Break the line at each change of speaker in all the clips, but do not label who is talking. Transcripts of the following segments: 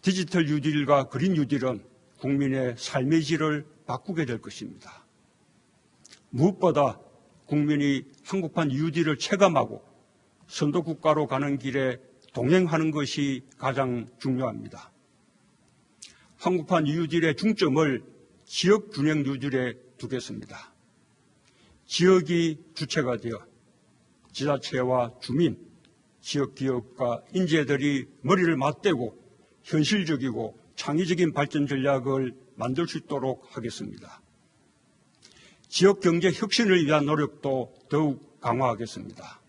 디지털 뉴딜과 그린 뉴딜은 국민의 삶의 질을 바꾸게 될 것입니다. 무엇보다 국민이 한국판 뉴딜을 체감하고 선도국가로 가는 길에 동행하는 것이 가장 중요합니다. 한국판 뉴딜의 중점을 지역균형 뉴딜에 두겠습니다. 지역이 주체가 되어 지자체와 주민, 지역기업과 인재들이 머리를 맞대고 현실적이고 창의적인 발전 전략을 만들 수 있도록 하겠습니다. 지역경제 혁신을 위한 노력도 더욱 강화하겠습니다.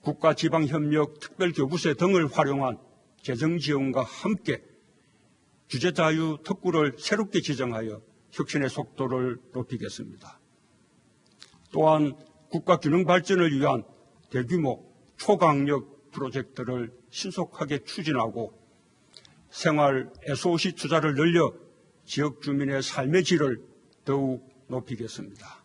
국가지방협력 특별교부세 등을 활용한 재정지원과 함께 주재자유 특구를 새롭게 지정하여 혁신의 속도를 높이겠습니다. 또한 국가균형 발전을 위한 대규모 초강력 프로젝트를 신속하게 추진하고 생활 SOC 투자를 늘려 지역 주민의 삶의 질을 더욱 높이겠습니다.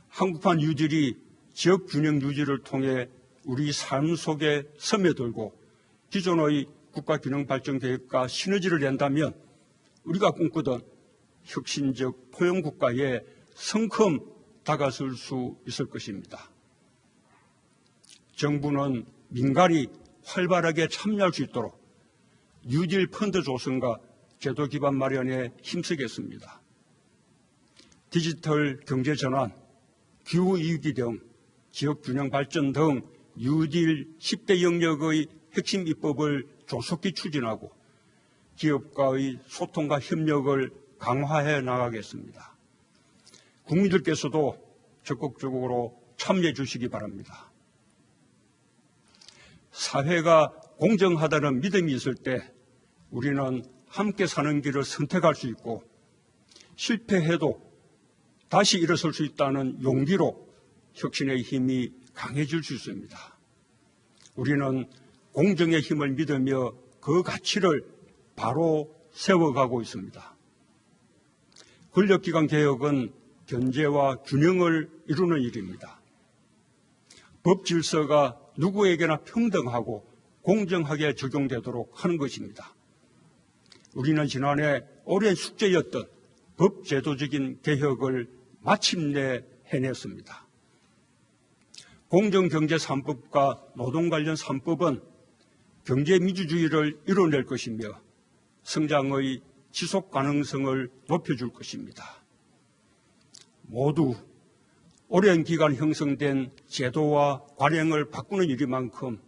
한국판 뉴딜이 지역균형 뉴딜을 통해 우리 삶 속에 스며들고 기존의 국가균형발전계획과 시너지를 낸다면 우리가 꿈꾸던 혁신적 포용국가에 성큼 다가설 수 있을 것입니다. 정부는 민간이 활발하게 참여할 수 있도록 뉴딜 펀드 조성과 제도 기반 마련에 힘쓰겠습니다. 디지털 경제 전환, 기후위기 등 지역균형 발전 등 뉴딜 10대 영역의 핵심 입법을 조속히 추진하고 기업과의 소통과 협력을 강화해 나가겠습니다. 국민들께서도 적극적으로 참여해 주시기 바랍니다. 사회가 공정하다는 믿음이 있을 때 우리는 함께 사는 길을 선택할 수 있고 실패해도 다시 일어설 수 있다는 용기로 혁신의 힘이 강해질 수 있습니다. 우리는 공정의 힘을 믿으며 그 가치를 바로 세워가고 있습니다. 권력기관 개혁은 견제와 균형을 이루는 일입니다. 법 질서가 누구에게나 평등하고 공정하게 적용되도록 하는 것입니다. 우리는 지난해 오랜 숙제였던 법 제도적인 개혁을 마침내 해냈습니다. 공정경제 3법과 노동 관련 3법은 경제민주주의를 이뤄낼 것이며 성장의 지속 가능성을 높여줄 것입니다. 모두 오랜 기간 형성된 제도와 관행을 바꾸는 일이만큼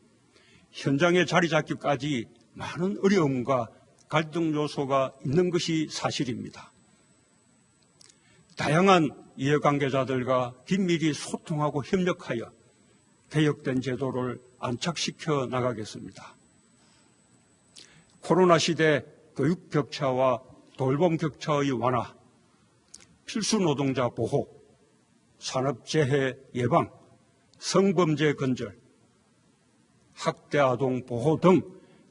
현장에 자리 잡기까지 많은 어려움과 갈등 요소가 있는 것이 사실입니다. 다양한 이해관계자들과 긴밀히 소통하고 협력하여 개혁된 제도를 안착시켜 나가겠습니다. 코로나 시대 교육 격차와 돌봄 격차의 완화, 필수 노동자 보호, 산업재해 예방, 성범죄 근절, 학대 아동 보호 등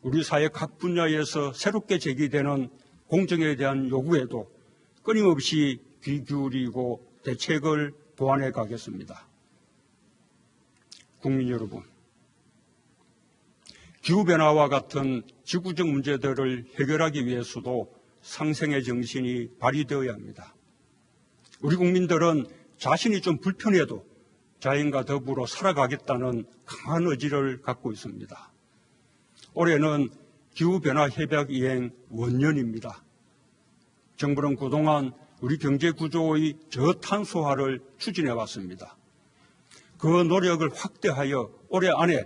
우리 사회 각 분야에서 새롭게 제기되는 공정에 대한 요구에도 끊임없이 귀 기울이고 대책을 보완해 가겠습니다. 국민 여러분, 기후변화와 같은 지구적 문제들을 해결하기 위해서도 상생의 정신이 발휘되어야 합니다. 우리 국민들은 자신이 좀 불편해도 자연과 더불어 살아가겠다는 강한 의지를 갖고 있습니다. 올해는 기후변화 협약 이행 원년입니다. 정부는 그동안 우리 경제 구조의 저탄소화를 추진해 왔습니다. 그 노력을 확대하여 올해 안에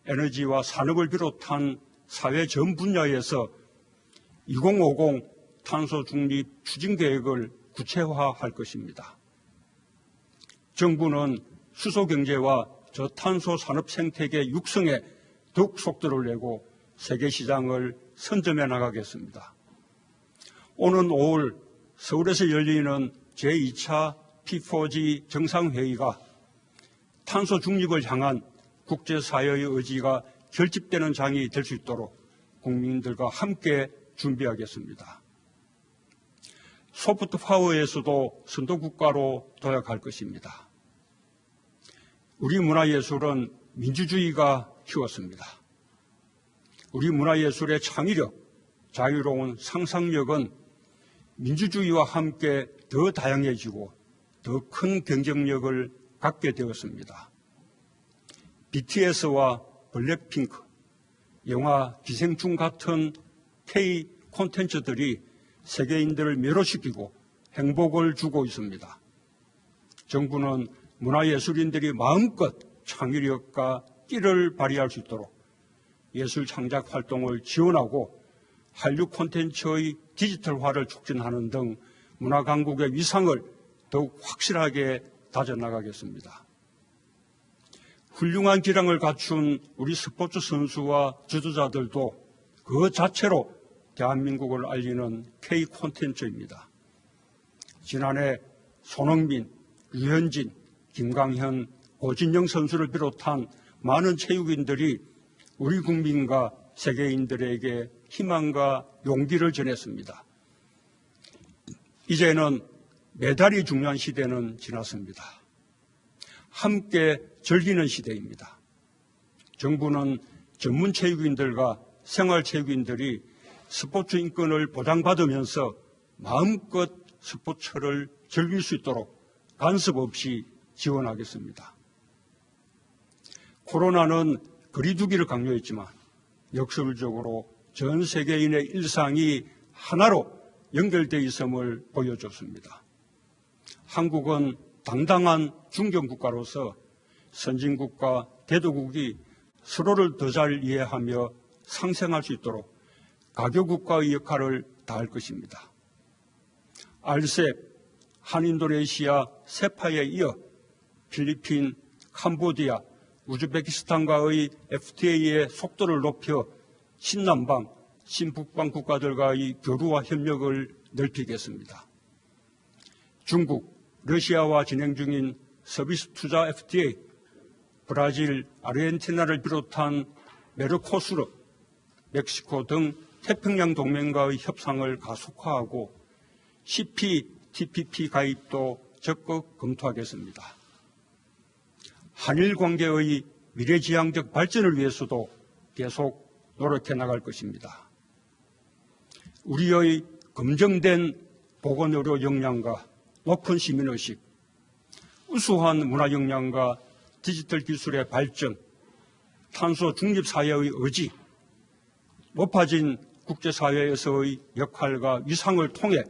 에너지와 산업을 비롯한 사회 전 분야에서 2050 탄소 중립 추진 계획을 구체화할 것입니다. 정부는 수소 경제와 저탄소 산업 생태계 육성에 더욱 속도를 내고 세계 시장을 선점해 나가겠습니다. 오는 5월 서울에서 열리는 제2차 P4G 정상회의가 탄소 중립을 향한 국제사회의 의지가 결집되는 장이 될 수 있도록 국민들과 함께 준비하겠습니다. 소프트 파워에서도 선도국가로 도약할 것입니다. 우리 문화예술은 민주주의가 키웠습니다. 우리 문화예술의 창의력, 자유로운 상상력은 민주주의와 함께 더 다양해지고 더 큰 경쟁력을 갖게 되었습니다. BTS와 블랙핑크, 영화 기생충 같은 K 콘텐츠들이 세계인들을 매료시키고 행복을 주고 있습니다. 정부는 문화예술인들이 마음껏 창의력과 끼를 발휘할 수 있도록 예술 창작 활동을 지원하고 한류 콘텐츠의 디지털화를 촉진하는 등 문화 강국의 위상을 더욱 확실하게 다져나가겠습니다. 훌륭한 기량을 갖춘 우리 스포츠 선수와 지도자들도 그 자체로 대한민국을 알리는 K 콘텐츠입니다. 지난해 손흥민, 류현진, 김강현, 고진영 선수를 비롯한 많은 체육인들이 우리 국민과 세계인들에게 희망과 용기를 전했습니다. 이제는 메달이 중요한 시대는 지났습니다. 함께 즐기는 시대입니다. 정부는 전문 체육인들과 생활체육인들이 스포츠 인권을 보장받으면서 마음껏 스포츠를 즐길 수 있도록 간섭 없이 지원하겠습니다. 코로나는 거리두기를 강요했지만 역설적으로 전 세계인의 일상이 하나로 연결되어 있음을 보여줬습니다. 한국은 당당한 중견국가로서 선진국과 대도국이 서로를 더 잘 이해하며 상생할 수 있도록 가교국가의 역할을 다할 것입니다. RCEP, 한인도네시아, 세파에 이어 필리핀, 캄보디아, 우즈베키스탄과의 FTA의 속도를 높여 신남방, 신북방 국가들과의 교류와 협력을 넓히겠습니다. 중국, 러시아와 진행 중인 서비스 투자 FTA, 브라질, 아르헨티나를 비롯한 메르코수르, 멕시코 등 태평양 동맹과의 협상을 가속화하고 CPTPP 가입도 적극 검토하겠습니다. 한일 관계의 미래지향적 발전을 위해서도 계속 노력해 나갈 것입니다. 우리의 검증된 보건의료 역량과 높은 시민의식, 우수한 문화 역량과 디지털 기술의 발전, 탄소 중립 사회의 의지, 높아진 국제사회에서의 역할과 위상을 통해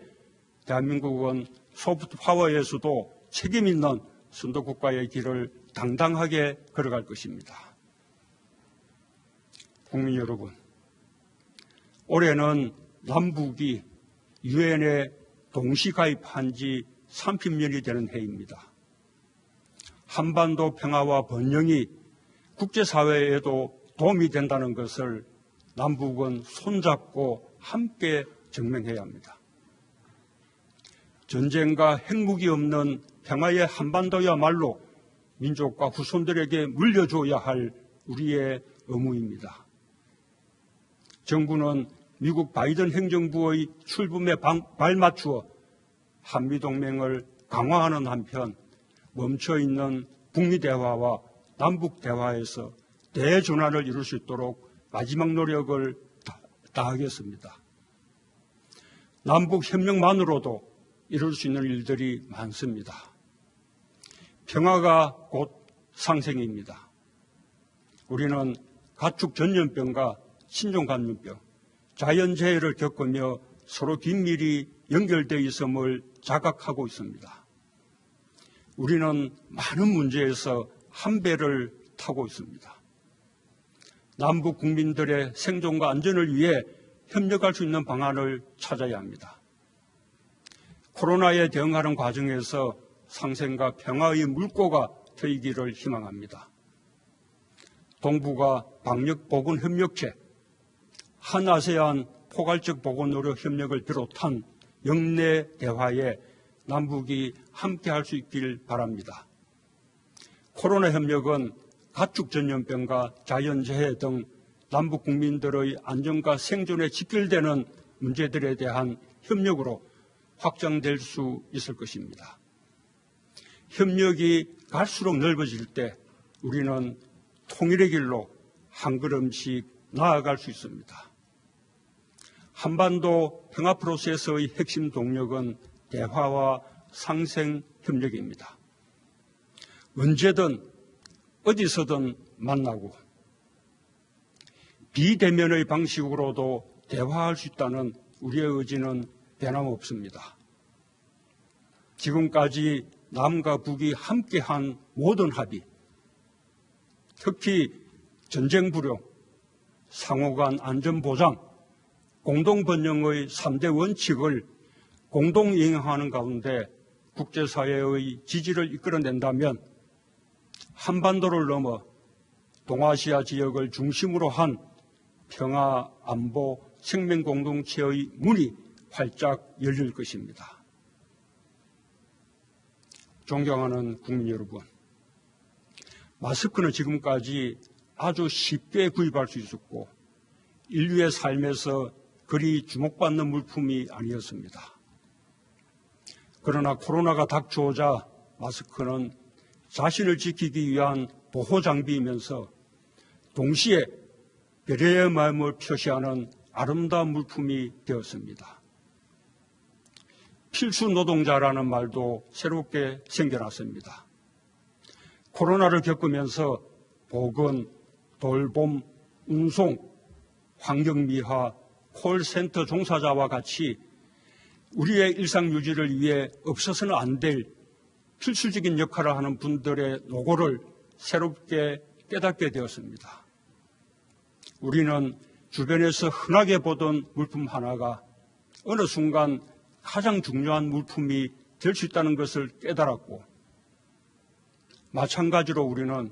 대한민국은 소프트 파워에서도 책임 있는 선도국가의 길을 당당하게 걸어갈 것입니다. 국민 여러분, 올해는 남북이 유엔에 동시 가입한 지 30년이 되는 해입니다. 한반도 평화와 번영이 국제사회에도 도움이 된다는 것을 남북은 손잡고 함께 증명해야 합니다. 전쟁과 핵무기 없는 평화의 한반도야말로 민족과 후손들에게 물려줘야 할 우리의 의무입니다. 정부는 미국 바이든 행정부의 출범에 발맞추어 한미동맹을 강화하는 한편 멈춰있는 북미 대화와 남북 대화에서 대전환을 이룰 수 있도록 마지막 노력을 다하겠습니다. 남북 협력만으로도 이룰 수 있는 일들이 많습니다. 평화가 곧 상생입니다. 우리는 가축 전염병과 신종 감염병, 자연재해를 겪으며 서로 긴밀히 연결되어 있음을 자각하고 있습니다. 우리는 많은 문제에서 한 배를 타고 있습니다. 남북 국민들의 생존과 안전을 위해 협력할 수 있는 방안을 찾아야 합니다. 코로나에 대응하는 과정에서 상생과 평화의 물꼬가 트이기를 희망합니다. 동북아 방역보건협력체, 한아세안 포괄적 보건의료 협력을 비롯한 영내 대화에 남북이 함께할 수 있길 바랍니다. 코로나 협력은 가축 전염병과 자연재해 등 남북 국민들의 안전과 생존에 직결되는 문제들에 대한 협력으로 확장될 수 있을 것입니다. 협력이 갈수록 넓어질 때 우리는 통일의 길로 한 걸음씩 나아갈 수 있습니다. 한반도 평화 프로세스의 핵심 동력은 대화와 상생 협력입니다. 언제든 어디서든 만나고 비대면의 방식으로도 대화할 수 있다는 우리의 의지는 변함없습니다. 지금까지 남과 북이 함께한 모든 합의, 특히 전쟁 불용, 상호간 안전보장, 공동번영의 3대 원칙을 공동 이행하는 가운데 국제사회의 지지를 이끌어낸다면 한반도를 넘어 동아시아 지역을 중심으로 한 평화, 안보, 생명 공동체의 문이 활짝 열릴 것입니다. 존경하는 국민 여러분, 마스크는 지금까지 아주 쉽게 구입할 수 있었고 인류의 삶에서 그리 주목받는 물품이 아니었습니다. 그러나 코로나가 닥쳐오자 마스크는 자신을 지키기 위한 보호 장비이면서 동시에 배려의 마음을 표시하는 아름다운 물품이 되었습니다. 필수 노동자라는 말도 새롭게 생겨났습니다. 코로나를 겪으면서 보건, 돌봄, 운송, 환경미화, 콜센터 종사자와 같이 우리의 일상 유지를 위해 없어서는 안 될 필수적인 역할을 하는 분들의 노고를 새롭게 깨닫게 되었습니다. 우리는 주변에서 흔하게 보던 물품 하나가 어느 순간 가장 중요한 물품이 될 수 있다는 것을 깨달았고, 마찬가지로 우리는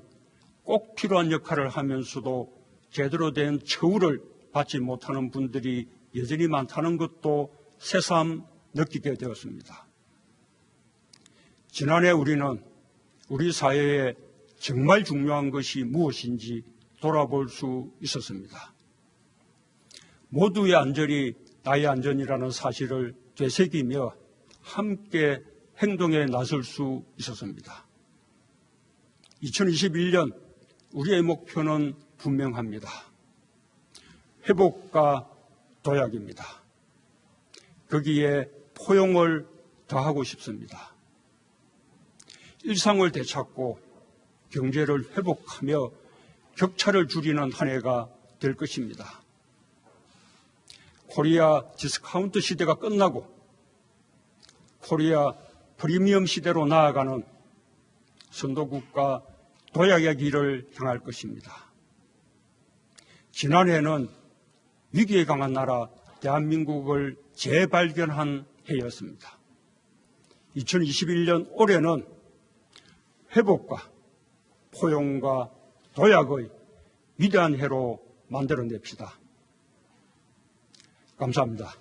꼭 필요한 역할을 하면서도 제대로 된 처우를 받지 못하는 분들이 여전히 많다는 것도 새삼 느끼게 되었습니다. 지난해 우리는 우리 사회에 정말 중요한 것이 무엇인지 돌아볼 수 있었습니다. 모두의 안전이 나의 안전이라는 사실을 되새기며 함께 행동에 나설 수 있었습니다. 2021년 우리의 목표는 분명합니다. 회복과 도약입니다. 거기에 포용을 더하고 싶습니다. 일상을 되찾고 경제를 회복하며 격차를 줄이는 한 해가 될 것입니다. 코리아 디스카운트 시대가 끝나고 코리아 프리미엄 시대로 나아가는 선도국가 도약의 길을 향할 것입니다. 지난해는 위기에 강한 나라 대한민국을 재발견한 해였습니다. 2021년 올해는 회복과 포용과 도약의 위대한 해로 만들어냅시다. 감사합니다.